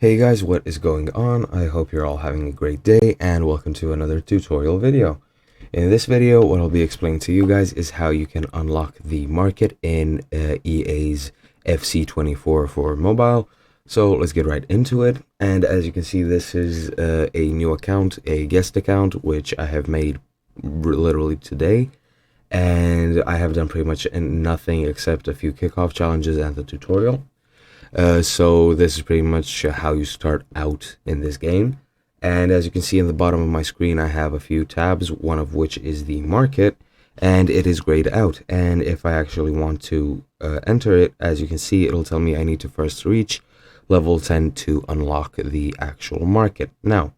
Hey guys, what is going on? I hope you're all having a great day and welcome to another tutorial video. In this video, what I'll be explaining to you guys is how you can unlock the market in EA's FC24 for mobile. So let's get right into it. And as you can see, this is a new account, a guest account, which I have made literally today. And I have done pretty much nothing except a few kickoff challenges and the tutorial. So this is pretty much how you start out in this game. And as you can see in the bottom of my screen, I have a few tabs, one of which is the market, and it is grayed out. And if I actually want to enter it, as you can see, it'll tell me I need to first reach level 10 to unlock the actual market. Now,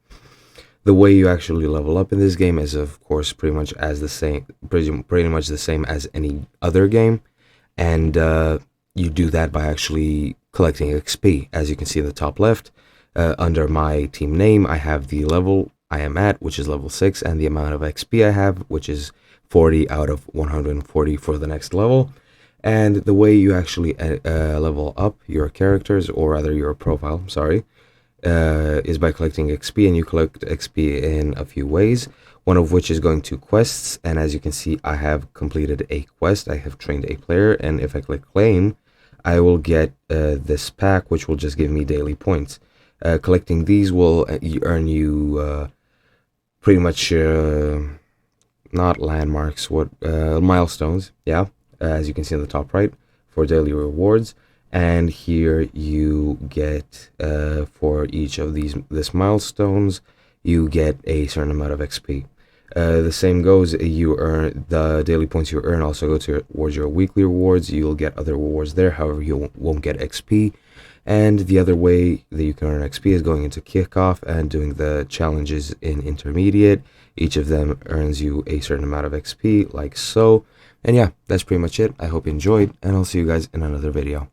the way you actually level up in this game is, of course, pretty much the same as any other game. And you do that by actually collecting XP. As you can see in the top left, under my team name, I have the level I am at, which is level 6, and the amount of XP I have, which is 40 out of 140 for the next level. And the way you actually level up your characters, or rather your profile, sorry, is by collecting XP, and you collect XP in a few ways, one of which is going to quests. And as you can see, I have completed a quest. I have trained a player, and if I click claim, I will get this pack, which will just give me daily points. Collecting these will earn you pretty much not landmarks, what milestones, yeah, as you can see in the top right, for daily rewards. And here you get for each of this milestones, you get a certain amount of XP. The same goes, you earn the daily points you earn also go towards your weekly rewards. You'll get other rewards there, however you won't get XP. And the other way that you can earn XP is going into kickoff and doing the challenges in intermediate. Each of them earns you a certain amount of XP, like so. And yeah, that's pretty much it. I hope you enjoyed, and I'll see you guys in another video.